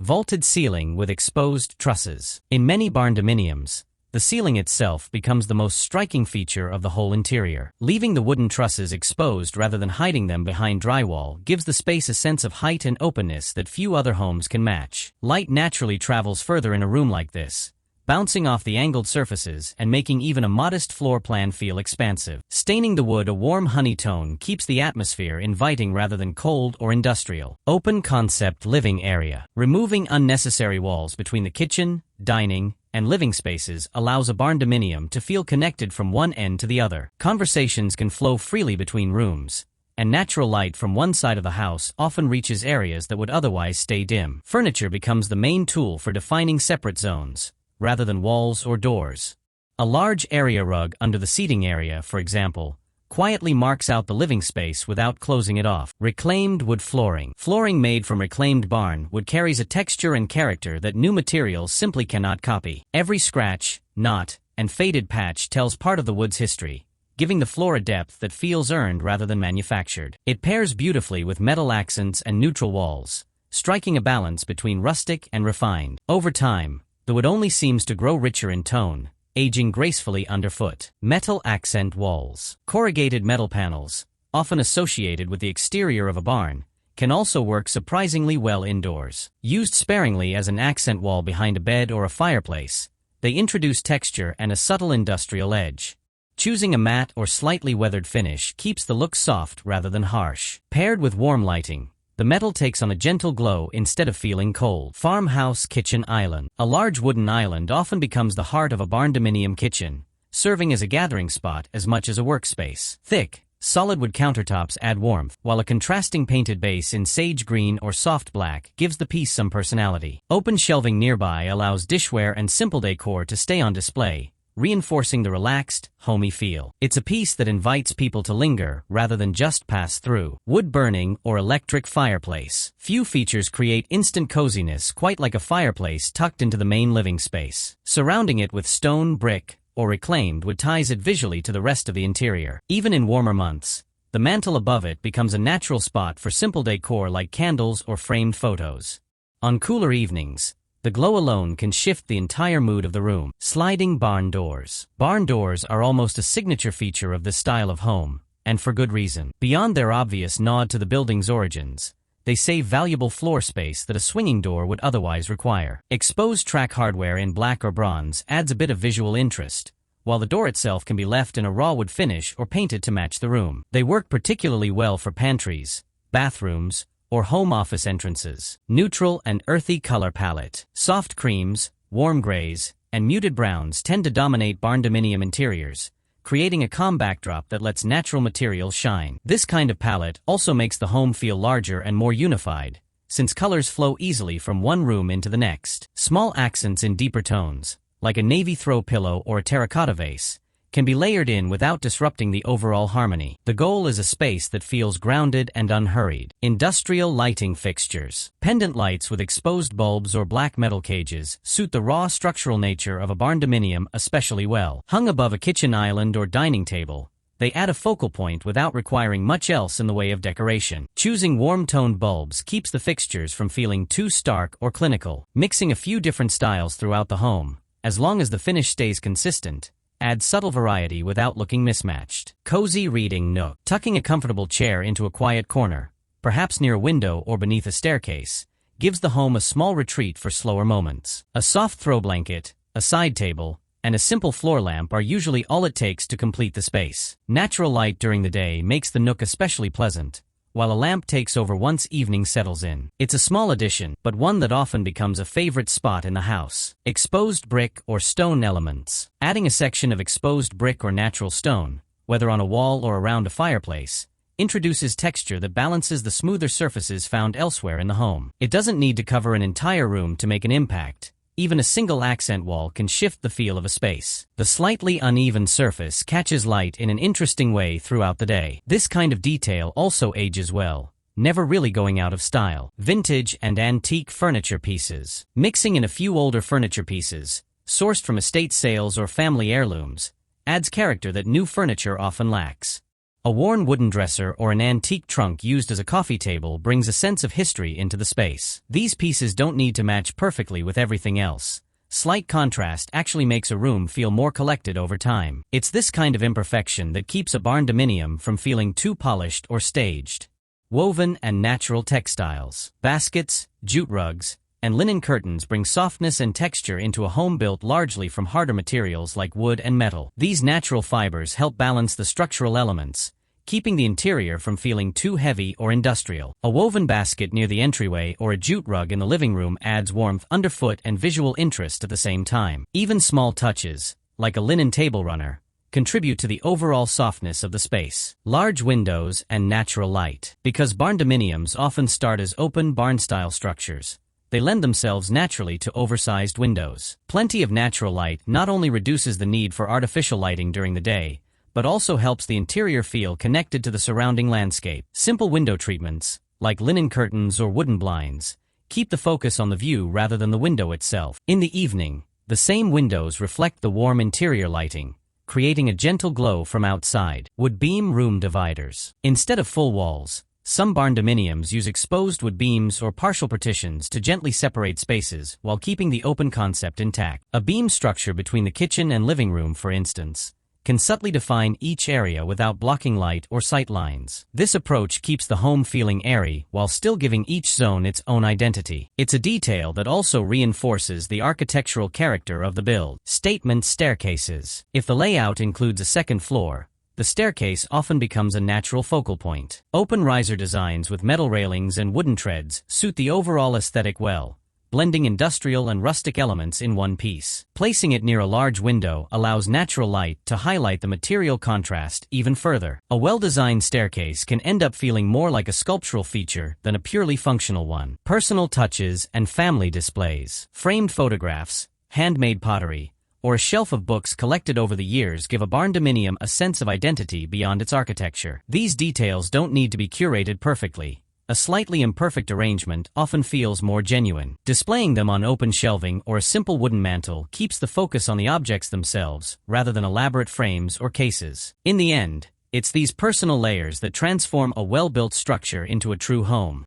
Vaulted ceiling with exposed trusses. In many barndominiums, the ceiling itself becomes the most striking feature of the whole interior. Leaving the wooden trusses exposed rather than hiding them behind drywall gives the space a sense of height and openness that few other homes can match. Light naturally travels further in a room like this, bouncing off the angled surfaces and making even a modest floor plan feel expansive. Staining the wood a warm honey tone keeps the atmosphere inviting rather than cold or industrial. Open concept living area. Removing unnecessary walls between the kitchen, dining, and living spaces allows a barndominium to feel connected from one end to the other. Conversations can flow freely between rooms, and natural light from one side of the house often reaches areas that would otherwise stay dim. Furniture becomes the main tool for defining separate zones, rather than walls or doors. A large area rug under the seating area, for example, quietly marks out the living space without closing it off. Reclaimed wood flooring. Flooring made from reclaimed barn wood carries a texture and character that new materials simply cannot copy. Every scratch, knot, and faded patch tells part of the wood's history, giving the floor a depth that feels earned rather than manufactured. It pairs beautifully with metal accents and neutral walls, striking a balance between rustic and refined. Over time, the wood only seems to grow richer in tone, aging gracefully underfoot. Metal accent walls. Corrugated metal panels, often associated with the exterior of a barn, can also work surprisingly well indoors. Used sparingly as an accent wall behind a bed or a fireplace, they introduce texture and a subtle industrial edge. Choosing a matte or slightly weathered finish keeps the look soft rather than harsh. Paired with warm lighting, the metal takes on a gentle glow instead of feeling cold. Farmhouse kitchen island. A large wooden island often becomes the heart of a barndominium kitchen, serving as a gathering spot as much as a workspace. Thick, solid wood countertops add warmth, while a contrasting painted base in sage green or soft black gives the piece some personality. Open shelving nearby allows dishware and simple decor to stay on display, reinforcing the relaxed, homey feel. It's a piece that invites people to linger rather than just pass through. Wood burning or electric fireplace. Few features create instant coziness quite like a fireplace tucked into the main living space. Surrounding it with stone, brick, or reclaimed wood ties it visually to the rest of the interior. Even in warmer months, the mantel above it becomes a natural spot for simple decor like candles or framed photos. On cooler evenings, the glow alone can shift the entire mood of the room. Sliding barn doors. Barn doors are almost a signature feature of this style of home, and for good reason. Beyond their obvious nod to the building's origins, they save valuable floor space that a swinging door would otherwise require. Exposed track hardware in black or bronze adds a bit of visual interest, while the door itself can be left in a raw wood finish or painted to match the room. They work particularly well for pantries, bathrooms, or home office entrances. Neutral and earthy color palette. Soft creams, warm grays, and muted browns tend to dominate barndominium interiors, creating a calm backdrop that lets natural materials shine. This kind of palette also makes the home feel larger and more unified, since colors flow easily from one room into the next. Small accents in deeper tones, like a navy throw pillow or a terracotta vase, can be layered in without disrupting the overall harmony. The goal is a space that feels grounded and unhurried. Industrial lighting fixtures. Pendant lights with exposed bulbs or black metal cages suit the raw structural nature of a barndominium especially well. Hung above a kitchen island or dining table, they add a focal point without requiring much else in the way of decoration. Choosing warm-toned bulbs keeps the fixtures from feeling too stark or clinical. Mixing a few different styles throughout the home, as long as the finish stays consistent, adds subtle variety without looking mismatched. Cozy reading nook. Tucking a comfortable chair into a quiet corner, perhaps near a window or beneath a staircase, gives the home a small retreat for slower moments. A soft throw blanket, a side table, and a simple floor lamp are usually all it takes to complete the space. Natural light during the day makes the nook especially pleasant, while a lamp takes over once evening settles in. It's a small addition, but one that often becomes a favorite spot in the house. Exposed brick or stone elements. Adding a section of exposed brick or natural stone, whether on a wall or around a fireplace, introduces texture that balances the smoother surfaces found elsewhere in the home. It doesn't need to cover an entire room to make an impact. Even a single accent wall can shift the feel of a space. The slightly uneven surface catches light in an interesting way throughout the day. This kind of detail also ages well, never really going out of style. Vintage and antique furniture pieces. Mixing in a few older furniture pieces, sourced from estate sales or family heirlooms, adds character that new furniture often lacks. A worn wooden dresser or an antique trunk used as a coffee table brings a sense of history into the space. These pieces don't need to match perfectly with everything else. Slight contrast actually makes a room feel more collected over time. It's this kind of imperfection that keeps a barndominium from feeling too polished or staged. Woven and natural textiles. Baskets, jute rugs, and linen curtains bring softness and texture into a home built largely from harder materials like wood and metal. These natural fibers help balance the structural elements, keeping the interior from feeling too heavy or industrial. A woven basket near the entryway or a jute rug in the living room adds warmth underfoot and visual interest at the same time. Even small touches, like a linen table runner, contribute to the overall softness of the space. Large windows and natural light. Because barndominiums often start as open barn-style structures, they lend themselves naturally to oversized windows. Plenty of natural light not only reduces the need for artificial lighting during the day, but also helps the interior feel connected to the surrounding landscape. Simple window treatments, like linen curtains or wooden blinds, keep the focus on the view rather than the window itself. In the evening, the same windows reflect the warm interior lighting, creating a gentle glow from outside. Wood beam room dividers. Instead of full walls, some barndominiums use exposed wood beams or partial partitions to gently separate spaces while keeping the open concept intact. A beam structure between the kitchen and living room, for instance, can subtly define each area without blocking light or sight lines. This approach keeps the home feeling airy while still giving each zone its own identity. It's a detail that also reinforces the architectural character of the build. Statement staircases. If the layout includes a second floor, the staircase often becomes a natural focal point. Open riser designs with metal railings and wooden treads suit the overall aesthetic well, blending industrial and rustic elements in one piece. Placing it near a large window allows natural light to highlight the material contrast even further. A well-designed staircase can end up feeling more like a sculptural feature than a purely functional one. Personal touches and family displays. Framed photographs, handmade pottery, or a shelf of books collected over the years give a barndominium a sense of identity beyond its architecture. These details don't need to be curated perfectly. A slightly imperfect arrangement often feels more genuine. Displaying them on open shelving or a simple wooden mantel keeps the focus on the objects themselves rather than elaborate frames or cases. In the end, it's these personal layers that transform a well-built structure into a true home.